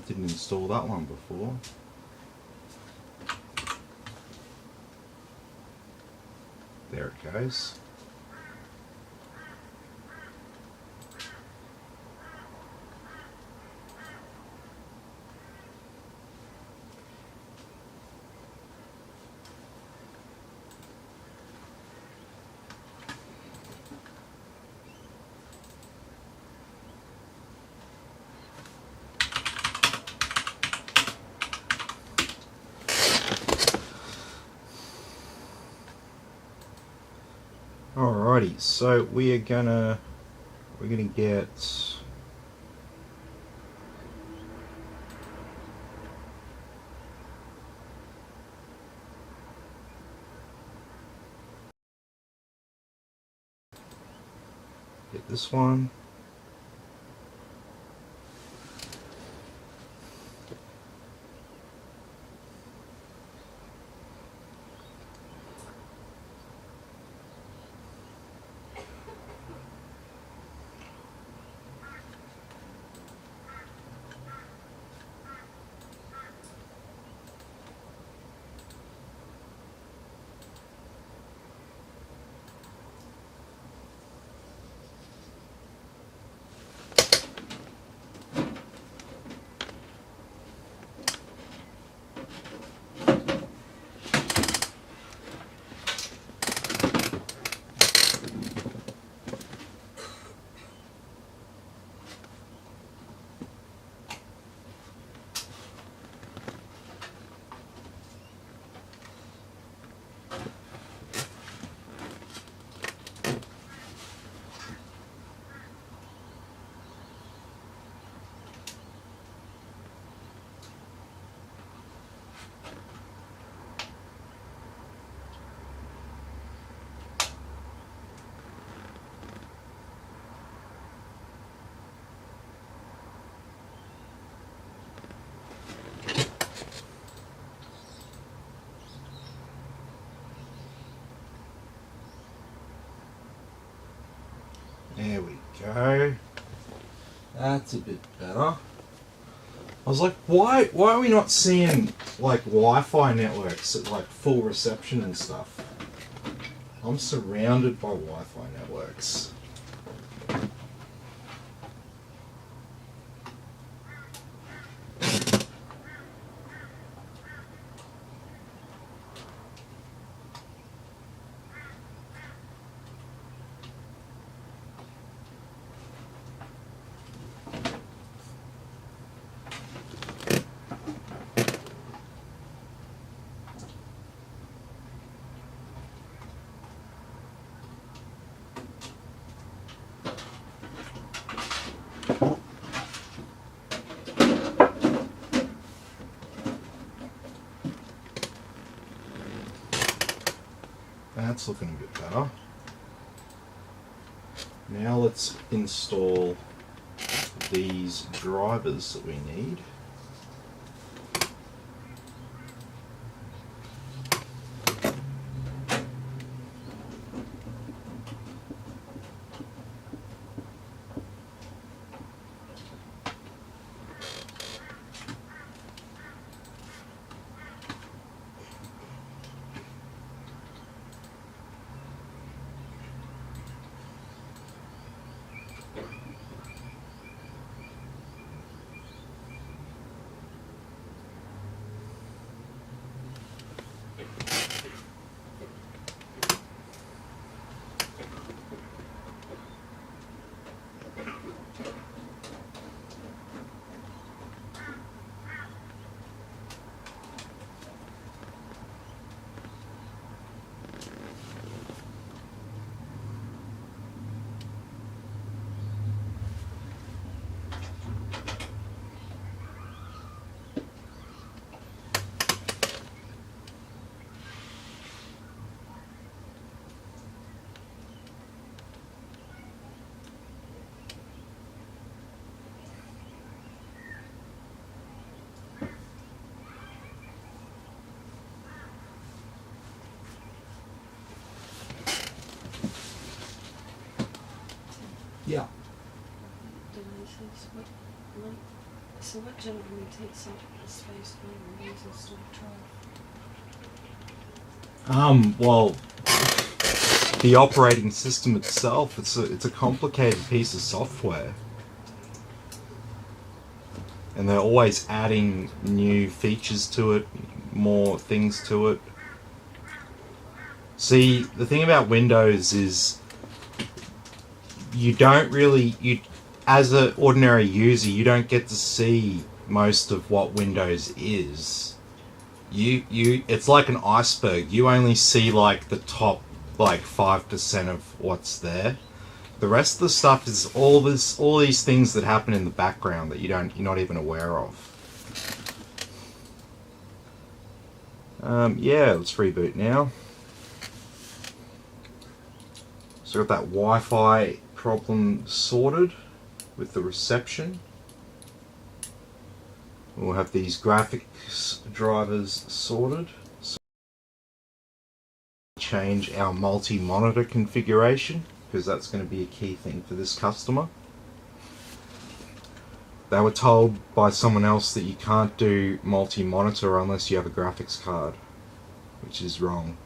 That didn't install that one before. There it goes. Alrighty, so we're gonna get this one. There we go. That's a bit better. I was like, why are we not seeing like Wi-Fi networks at like full reception and stuff? I'm surrounded by Wi-Fi networks. That's looking a bit better. Now let's install these drivers that we need. Yeah. Did I say split light? So that generally takes up the space when you're using stock drive. Well, the operating system itself, it's a complicated piece of software. And they're always adding new features to it, more things to it. See, the thing about Windows is you don't really, as an ordinary user, you don't get to see most of what Windows is. It's like an iceberg. You only see like the top, like 5% of what's there. The rest of the stuff is all these things that happen in the background that you're not even aware of. Yeah, let's reboot now. So got that Wi-Fi problem sorted with the reception. We'll have these graphics drivers sorted. So change our multi-monitor configuration, because that's going to be a key thing for this customer. They were told by someone else that you can't do multi-monitor unless you have a graphics card, which is wrong.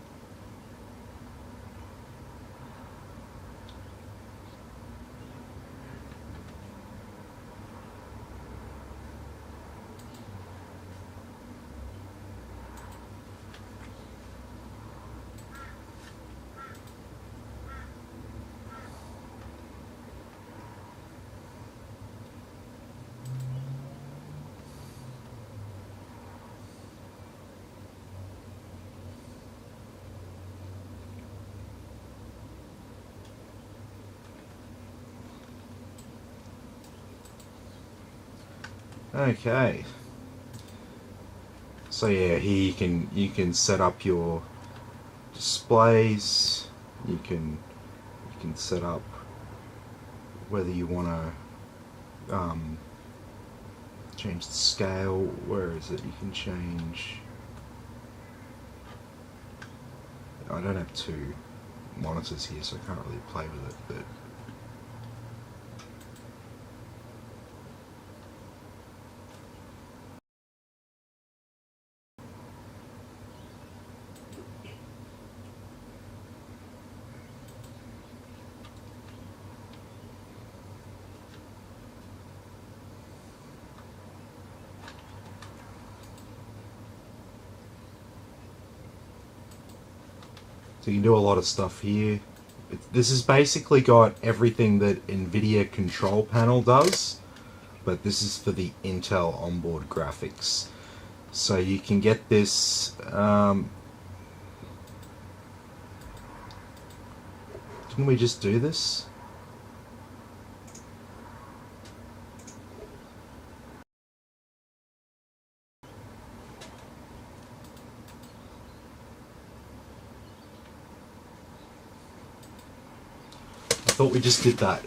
Okay. So yeah, here you can set up your displays. You can set up whether you want to change the scale. Where is it? You can change. I don't have two monitors here, so I can't really play with it, but. So you can do a lot of stuff here. This has basically got everything that NVIDIA control panel does, but this is for the Intel onboard graphics. So you can get this. Didn't we just do this? I thought we just did that.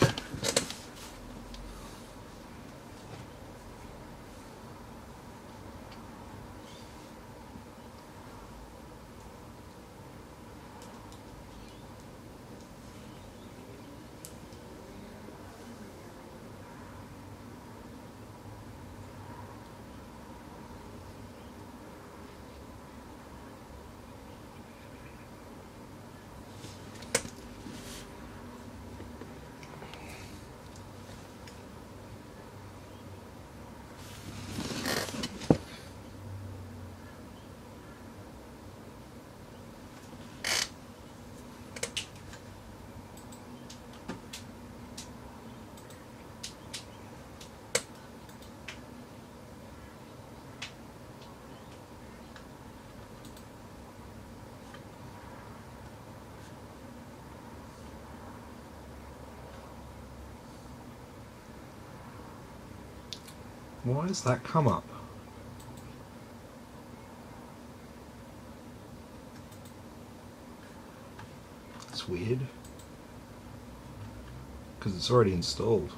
Why does that come up? It's weird. Because it's already installed.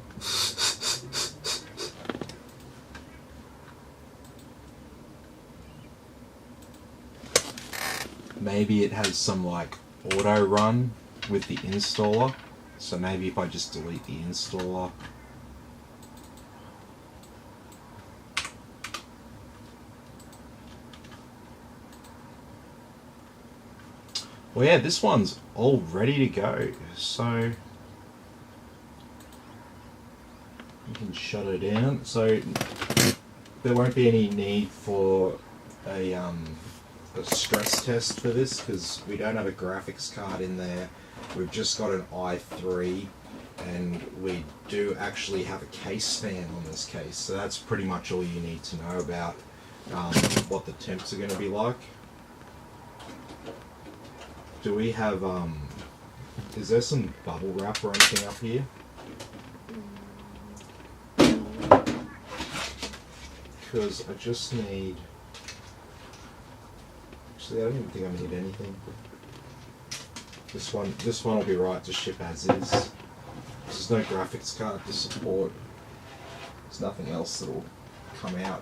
Maybe it has some like auto run with the installer. So maybe if I just delete the installer. Well, yeah, this one's all ready to go. So you can shut it down. So there won't be any need for a stress test for this because we don't have a graphics card in there. We've just got an i3, and we do actually have a case fan on this case. So that's pretty much all you need to know about what the temps are going to be like. Do we have, is there some bubble wrap or anything up here? Because I just need, actually I don't even think I need anything. This one will be right to ship as is. There's no graphics card to support. There's nothing else that'll come out.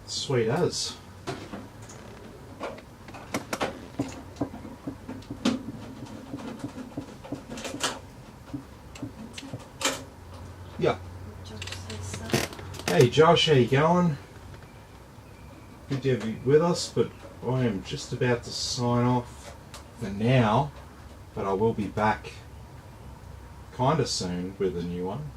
Sweet as. Yeah. Hey Josh, how you going? Good to have you with us, but I am just about to sign off for now, but I will be back kinda soon with a new one.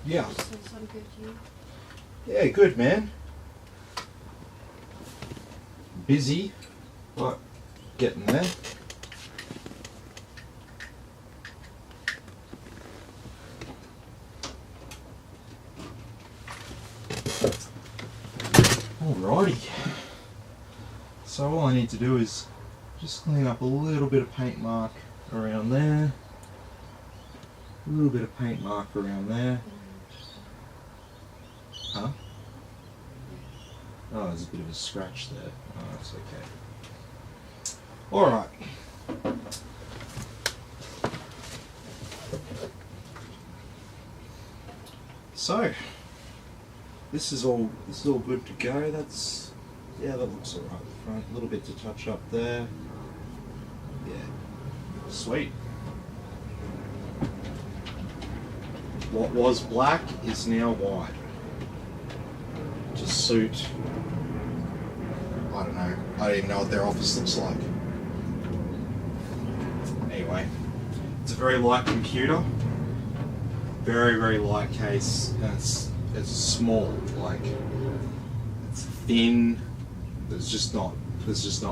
Yeah. Yeah, good man. Busy, but getting there. Alrighty. So all I need to do is just clean up a little bit of paint mark around there. A little bit of paint mark around there. Huh? Oh, there's a bit of a scratch there. Oh, that's okay. Alright. So, this is all good to go. That's, yeah, that looks alright at the front. A little bit to touch up there. Yeah. Sweet. What was black is now white. To suit, I don't know, I don't even know what their office looks like. Anyway, it's a very light computer, very, very light case, and it's small, like, it's thin, there's just not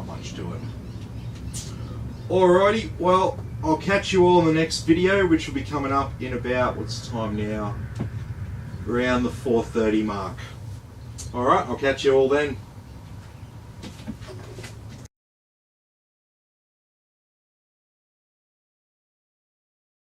much to it. Alrighty, well, I'll catch you all in the next video, which will be coming up in about, what's the time now? Around the 4:30 mark. Alright, I'll catch you all then.